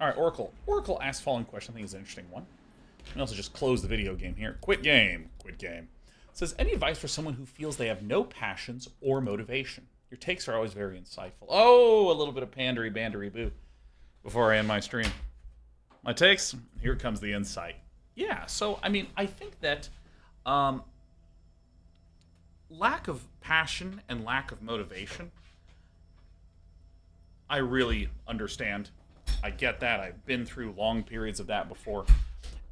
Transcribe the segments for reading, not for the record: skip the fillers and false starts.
All right, Oracle. Oracle asks following question. I think it's an interesting one. We also just close the video game here. Quit game. Quit game. It says, any advice for someone who feels they have no passions or motivation? Your takes are always very insightful. Oh, a little bit of pandery bandery boo before I end my stream. My takes, here comes the insight. Yeah, so, I mean, I think that um, lack of passion and lack of motivation, I really understand. I get that. I've been through long periods of that before.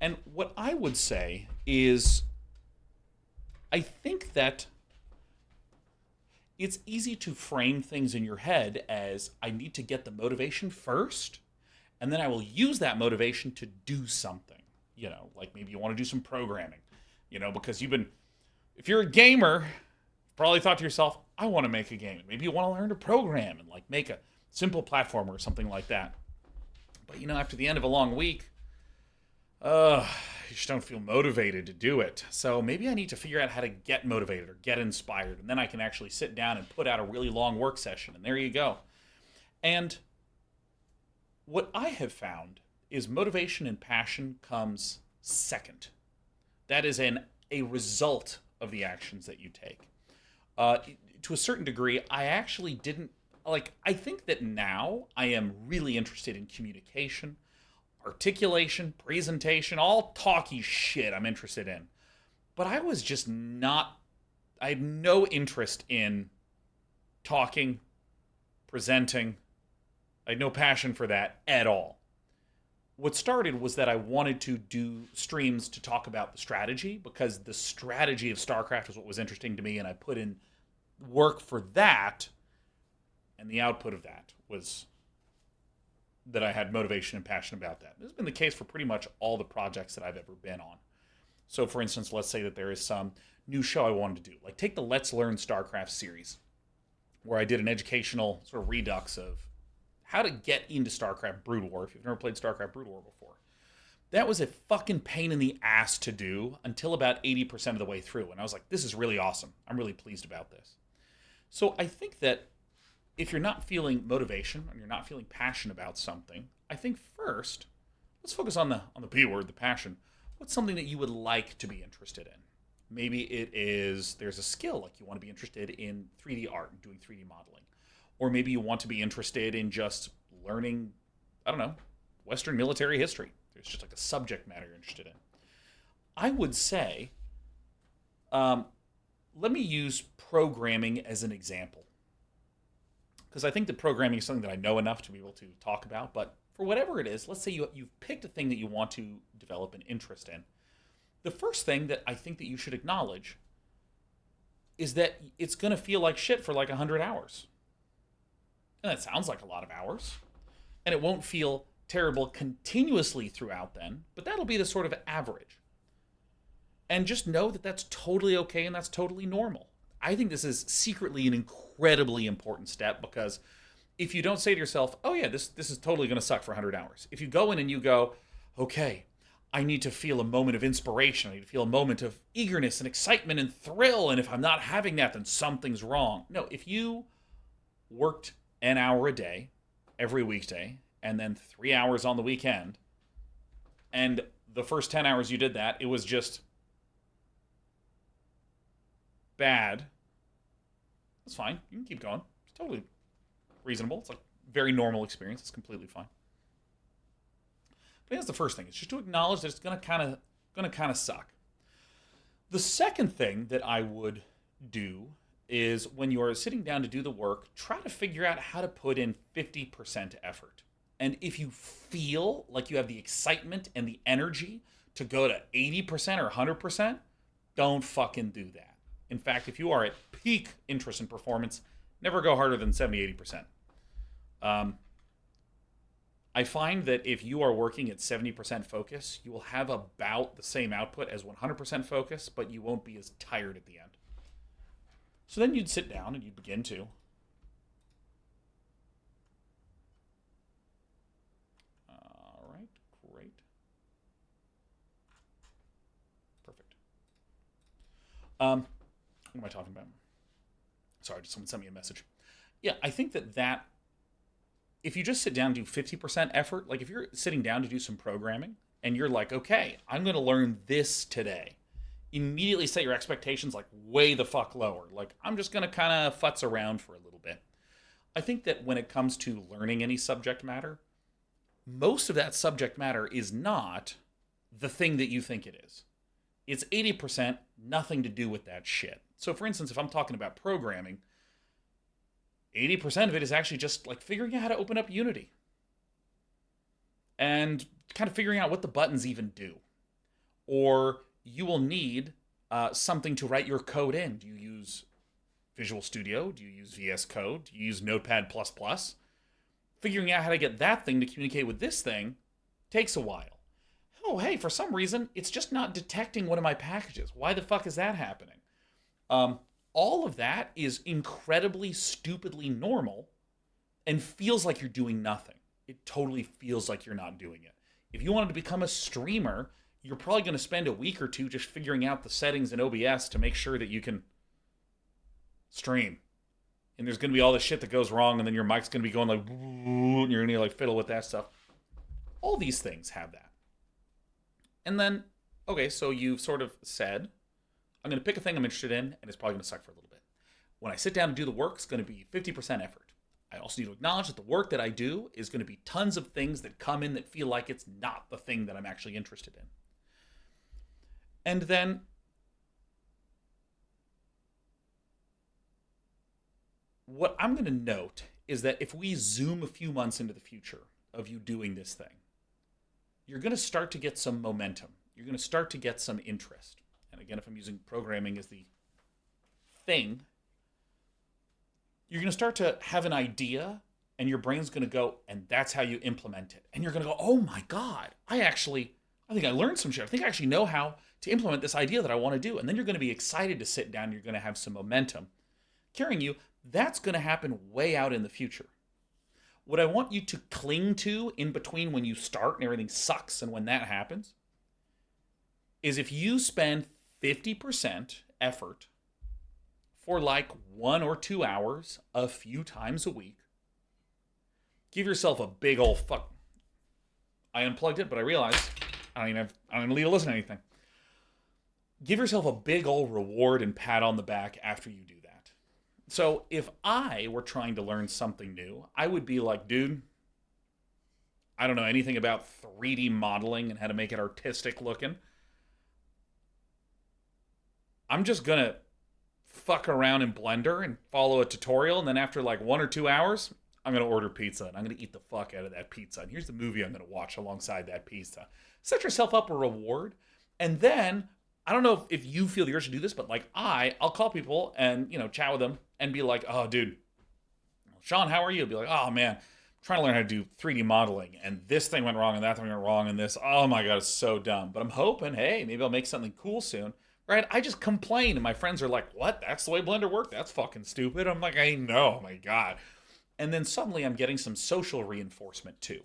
And what I would say is, I think that it's easy to frame things in your head as I need to get the motivation first, and then I will use that motivation to do something. You know, like maybe you want to do some programming, because if you're a gamer, you've probably thought to yourself, I want to make a game. Maybe you want to learn to program and like make a simple platformer or something like that. But after the end of a long week, you just don't feel motivated to do it. So maybe I need to figure out how to get motivated or get inspired, and then I can actually sit down and put out a really long work session, and there you go. And what I have found is motivation and passion comes second. That is a result of the actions that you take. To a certain degree, I actually didn't I think that now I am really interested in communication, articulation, presentation, all talky shit I'm interested in. But I was just not, I had no interest in talking, presenting. I had no passion for that at all. What started was that I wanted to do streams to talk about the strategy, because the strategy of StarCraft was what was interesting to me, and I put in work for that, and the output of that was that I had motivation and passion about that. This has been the case for pretty much all the projects that I've ever been on. So, for instance, let's say that there is some new show I wanted to do. Like, take the Let's Learn StarCraft series, where I did an educational sort of redux of how to get into StarCraft Brood War, if you've never played StarCraft Brood War before. That was a fucking pain in the ass to do until about 80% of the way through. And I was like, this is really awesome. I'm really pleased about this. So I think that if you're not feeling motivation and you're not feeling passion about something, I think first, let's focus on the P word, the passion. What's something that you would like to be interested in? Maybe it is, there's a skill, like you want to be interested in 3D art and doing 3D modeling. Or maybe you want to be interested in just learning, I don't know, Western military history. There's just like a subject matter you're interested in. I would say, let me use programming as an example, because I think that programming is something that I know enough to be able to talk about. But for whatever it is, let's say you've picked a thing that you want to develop an interest in. The first thing that I think that you should acknowledge is that it's going to feel like shit for like 100 hours. And that sounds like a lot of hours. And it won't feel terrible continuously throughout then, but that'll be the sort of average. And just know that that's totally okay and that's totally normal. I think this is secretly an incredibly important step, because if you don't say to yourself, oh yeah, this is totally going to suck for 100 hours. If you go in and you go, okay, I need to feel a moment of inspiration. I need to feel a moment of eagerness and excitement and thrill. And if I'm not having that, then something's wrong. No, if you worked an hour a day every weekday and then 3 hours on the weekend, and the first 10 hours you did that, it was just bad, that's fine. You can keep going. It's totally reasonable. It's like a very normal experience. It's completely fine. But that's the first thing. It's just to acknowledge that it's gonna kind of suck. The second thing that I would do is, when you are sitting down to do the work, try to figure out how to put in 50% effort. And if you feel like you have the excitement and the energy to go to 80% or 100%, don't fucking do that. In fact, if you are at peak interest and performance, never go harder than 70-80%. I find that if you are working at 70% focus, you will have about the same output as 100% focus, but you won't be as tired at the end. So then you'd sit down and you'd begin to all right, great. Perfect. What am I talking about? Sorry, just someone sent me a message. Yeah, I think that if you just sit down and do 50% effort, like if you're sitting down to do some programming and you're like, okay, I'm going to learn this today, immediately set your expectations like way the fuck lower. Like, I'm just going to kind of futz around for a little bit. I think that when it comes to learning any subject matter, most of that subject matter is not the thing that you think it is. It's 80% nothing to do with that shit. So, for instance, if I'm talking about programming, 80% of it is actually just like figuring out how to open up Unity and kind of figuring out what the buttons even do. Or you will need something to write your code in. Do you use Visual Studio? Do you use VS Code? Do you use Notepad++? Figuring out how to get that thing to communicate with this thing takes a while. Oh, hey, for some reason, it's just not detecting one of my packages. Why the fuck is that happening? All of that is incredibly, stupidly normal and feels like you're doing nothing. It totally feels like you're not doing it. If you wanted to become a streamer, you're probably going to spend a week or two just figuring out the settings in OBS to make sure that you can stream. And there's going to be all this shit that goes wrong, and then your mic's going to be going like, and you're going to like fiddle with that stuff. All these things have that. And then, okay, so you've sort of said, I'm going to pick a thing I'm interested in, and it's probably going to suck for a little bit. When I sit down and do the work, it's going to be 50% effort. I also need to acknowledge that the work that I do is going to be tons of things that come in that feel like it's not the thing that I'm actually interested in. And then what I'm going to note is that if we zoom a few months into the future of you doing this thing, you're going to start to get some momentum. You're going to start to get some interest. And again, if I'm using programming as the thing, you're going to start to have an idea, and your brain's going to go, and that's how you implement it. And you're going to go, oh my God, I think I learned some shit. I think I actually know how to implement this idea that I want to do. And then you're going to be excited to sit down. You're going to have some momentum carrying you. That's going to happen way out in the future. What I want you to cling to in between when you start and everything sucks and when that happens is if you spend 50% effort for like 1 or 2 hours a few times a week, give yourself a big old fuck. I unplugged it, but I realized I don't even need to listen to anything. Give yourself a big old reward and pat on the back after you do that. So if I were trying to learn something new, I would be like, dude, I don't know anything about 3D modeling and how to make it artistic looking. I'm just going to fuck around in Blender and follow a tutorial, and then after like 1 or 2 hours, I'm going to order pizza, and I'm going to eat the fuck out of that pizza. And here's the movie I'm going to watch alongside that pizza. Set yourself up a reward, and then, I don't know if you feel the urge to do this, but like I'll call people and, chat with them and be like, oh, dude, Sean, how are you? Be like, oh, man, I'm trying to learn how to do 3D modeling, and this thing went wrong, and that thing went wrong, and this, oh my God, it's so dumb. But I'm hoping, hey, maybe I'll make something cool soon. Right? I just complain, and my friends are like, what? That's the way Blender works? That's fucking stupid. I'm like, I know, oh my God. And then suddenly I'm getting some social reinforcement too.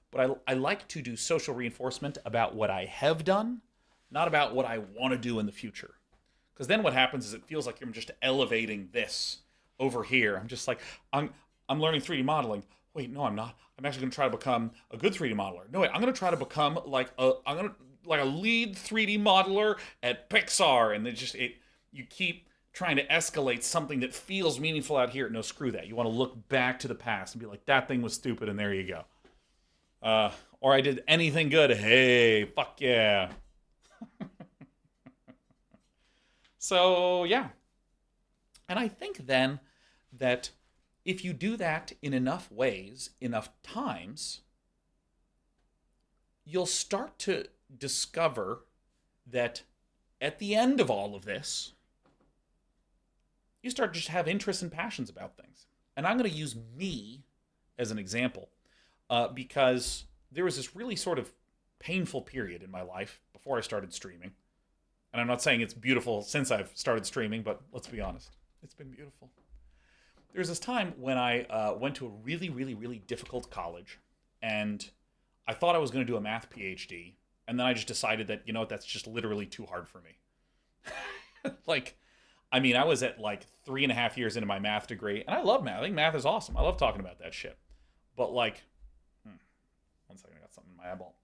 But I like to do social reinforcement about what I have done, not about what I want to do in the future. Because then what happens is it feels like I'm just elevating this over here. I'm just like, I'm learning 3D modeling. Wait, no, I'm not. I'm actually going to try to become a good 3D modeler. No, wait, I'm going to try to become like a lead 3D modeler at Pixar. And you keep trying to escalate something that feels meaningful out here. No, screw that. You want to look back to the past and be like, that thing was stupid, and there you go. Or I did anything good. Hey, fuck yeah. So, yeah. And I think then that if you do that in enough ways, enough times, you'll start to discover that at the end of all of this, you start to just have interests and passions about things. And I'm going to use me as an example because there was this really sort of painful period in my life before I started streaming. And I'm not saying it's beautiful since I've started streaming, but let's be honest, it's been beautiful. There was this time when I went to a really, really, really difficult college, and I thought I was going to do a math PhD, and then I just decided that, that's just literally too hard for me. I was at like 3.5 years into my math degree, and I love math. I think math is awesome. I love talking about that shit. But like, hmm, one second, I got something in my eyeball.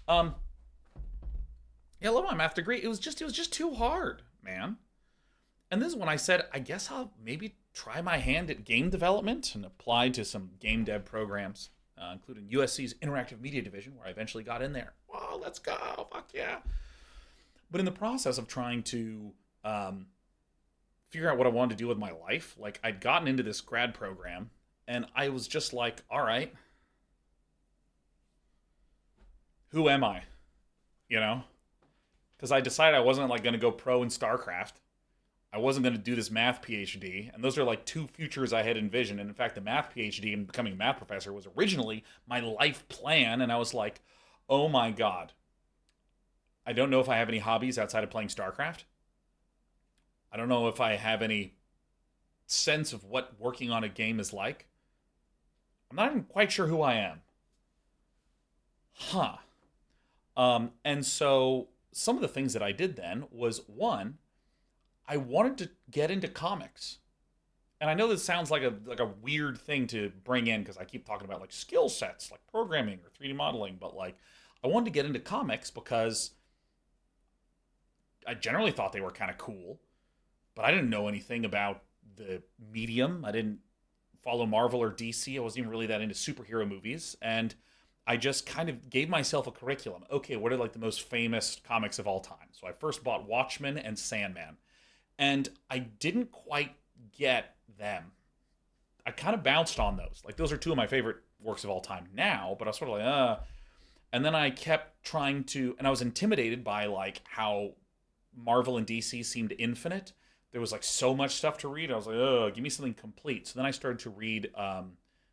Um, yeah, I love my math degree. It was just too hard, man. And this is when I said, I guess I'll maybe try my hand at game development and apply to some game dev programs, including USC's Interactive Media Division, where I eventually got in there. Whoa, let's go! Fuck yeah! But in the process of trying to um, figure out what I wanted to do with my life, like I'd gotten into this grad program, and I was just like, all right, who am I? You know, because I decided I wasn't like going to go pro in StarCraft. I wasn't going to do this math PhD, and those are like two futures I had envisioned. And in fact, the math PhD and becoming a math professor was originally my life plan. And I was like, oh my god, I don't know if I have any hobbies outside of playing StarCraft. I don't know if I have any sense of what working on a game is like. I'm not even quite sure who I am. Huh. And so some of the things that I did then was one, I wanted to get into comics. And I know this sounds like a weird thing to bring in because I keep talking about like skill sets, like programming or 3D modeling, but like I wanted to get into comics because I generally thought they were kind of cool, but I didn't know anything about the medium. I didn't follow Marvel or DC. I wasn't even really that into superhero movies, and I just kind of gave myself a curriculum. Okay, what are like the most famous comics of all time? So I first bought Watchmen and Sandman, and I didn't quite get them. I kind of bounced on those. Like those are two of my favorite works of all time now, but I was sort of like, and then I kept trying to, and I was intimidated by like how Marvel and DC seemed infinite. There was like so much stuff to read. I was like, oh, give me something complete. So then I started to read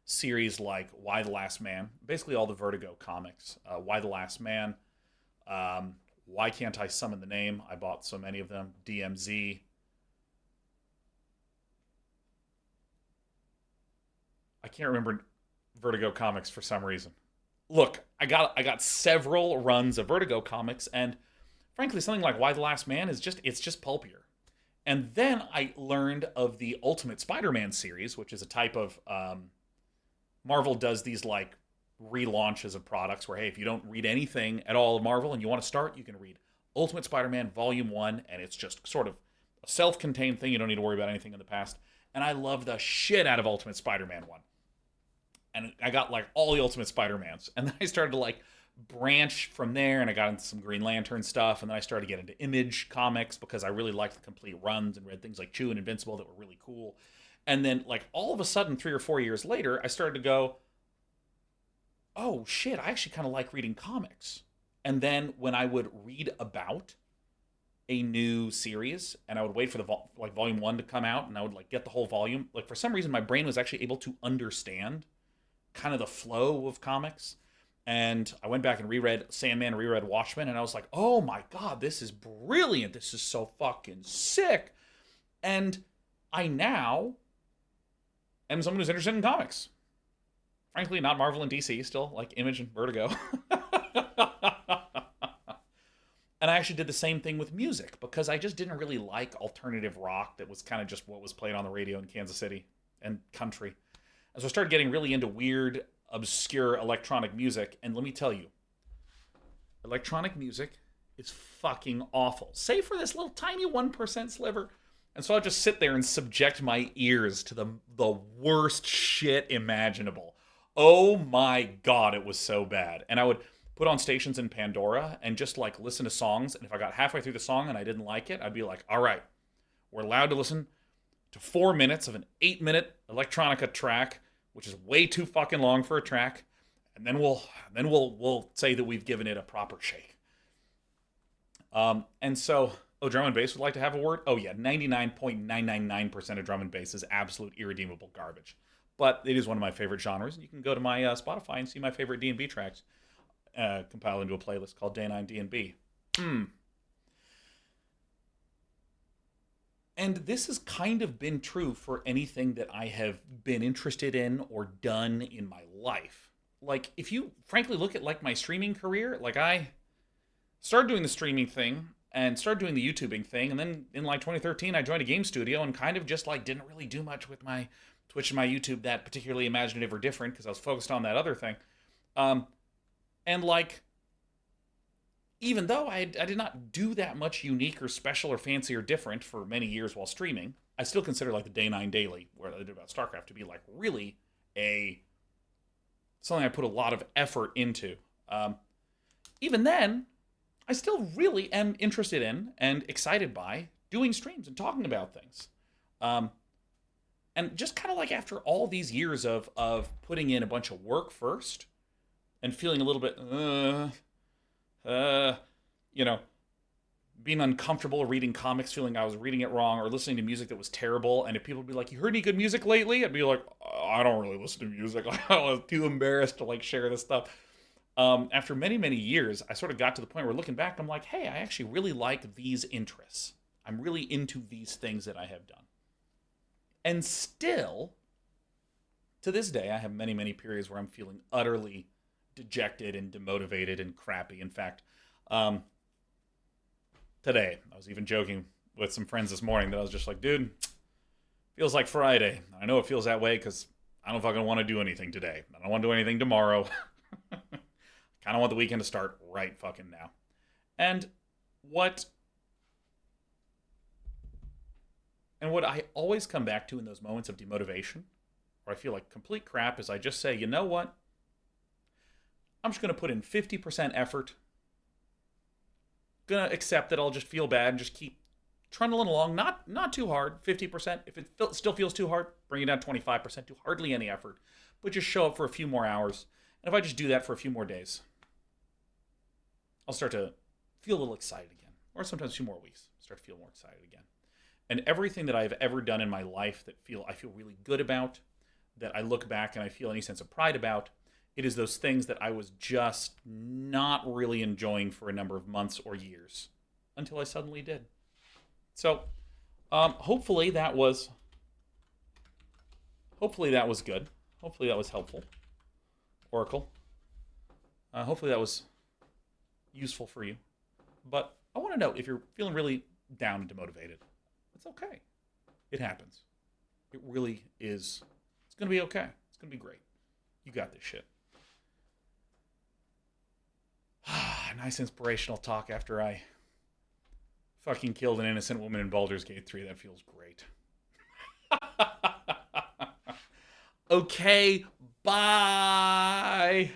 series like Why the Last Man, basically all the Vertigo comics. Why the Last Man, Why Can't I Summon the Name? I bought so many of them. DMZ. I can't remember Vertigo comics for some reason. Look, I got several runs of Vertigo comics, and frankly, something like Why the Last Man is just pulpier. And then I learned of the Ultimate Spider-Man series, which is a type of Marvel does these like relaunches of products where hey, if you don't read anything at all of Marvel and you want to start, you can read Ultimate Spider-Man Volume 1 and it's just sort of a self-contained thing. You don't need to worry about anything in the past. And I love the shit out of Ultimate Spider-Man 1. And I got like all the Ultimate Spider-Mans. And then I started to like branch from there and I got into some Green Lantern stuff and then I started to get into Image comics because I really liked the complete runs and read things like Chew and Invincible that were really cool. And then like all of a sudden 3 or 4 years later I started to go, "Oh shit, I actually kind of like reading comics." And then when I would read about a new series and I would wait for the like volume 1 to come out and I would like get the whole volume, like for some reason my brain was actually able to understand kind of the flow of comics. And I went back and reread Sandman, reread Watchmen, and I was like, oh my god, this is brilliant. This is so fucking sick. And I now am someone who's interested in comics. Frankly, not Marvel and DC, still like Image and Vertigo. And I actually did the same thing with music because I just didn't really like alternative rock that was kind of just what was played on the radio in Kansas City and country. And so I started getting really into weird, obscure electronic music. And let me tell you, electronic music is fucking awful, save for this little tiny 1% sliver. And so I'll just sit there and subject my ears to the worst shit imaginable. Oh my god, it was so bad. And I would put on stations in Pandora and just like listen to songs. And if I got halfway through the song and I didn't like it, I'd be like, all right, we're allowed to listen to 4 minutes of an 8-minute electronica track, which is way too fucking long for a track, and then we'll say that we've given it a proper shake. And so, oh, drum and bass would like to have a word. Oh yeah, 99.999% of drum and bass is absolute irredeemable garbage, but it is one of my favorite genres. And you can go to my Spotify and see my favorite D&B tracks compiled into a playlist called Day 9 D&B. And this has kind of been true for anything that I have been interested in or done in my life. Like, if you frankly look at like my streaming career, like I started doing the streaming thing and started doing the YouTubing thing, and then in like 2013 I joined a game studio and kind of just like didn't really do much with my Twitch and my YouTube that particularly imaginative or different because I was focused on that other thing. Um, and like, even though I did not do that much unique or special or fancy or different for many years while streaming, I still consider like the Day 9 Daily, where I did about StarCraft, to be like really a something I put a lot of effort into. Um, Even then, I still really am interested in and excited by doing streams and talking about things. Um, and just kind of like after all these years of putting in a bunch of work first and feeling a little bit, uh, you know, being uncomfortable reading comics, feeling I was reading it wrong, or listening to music that was terrible. And if people would be like, "You heard any good music lately?" I'd be like, "I don't really listen to music. I was too embarrassed to like share this stuff." After many, many years, I sort of got to the point where looking back, I'm like, hey, I actually really like these interests. I'm really into these things that I have done. And still, to this day, I have many, many periods where I'm feeling utterly dejected and demotivated and crappy. In fact, um, today, I was even joking with some friends this morning that I was just like, dude, feels like Friday. I know it feels that way because I don't fucking want to do anything today. I don't want to do anything tomorrow. Kind of want the weekend to start right fucking now. And what what I always come back to in those moments of demotivation, where I feel like complete crap, is I just say, you know what? I'm just going to put in 50% effort. Gonna accept that I'll just feel bad and just keep trundling along. Not too hard, 50%. If it still feels too hard, bring it down 25%. Do hardly any effort, but just show up for a few more hours. And if I just do that for a few more days, I'll start to feel a little excited again. Or sometimes a few more weeks, start to feel more excited again. And everything that I've ever done in my life that I feel really good about, that I look back and I feel any sense of pride about, it is those things that I was just not really enjoying for a number of months or years until I suddenly did. So, hopefully that was good. Hopefully that was helpful. Oracle. Hopefully that was useful for you. But I want to know if you're feeling really down and demotivated. It's okay. It happens. It really is. It's going to be okay. It's going to be great. You got this shit. Nice inspirational talk after I fucking killed an innocent woman in Baldur's Gate 3. That feels great. Okay, bye.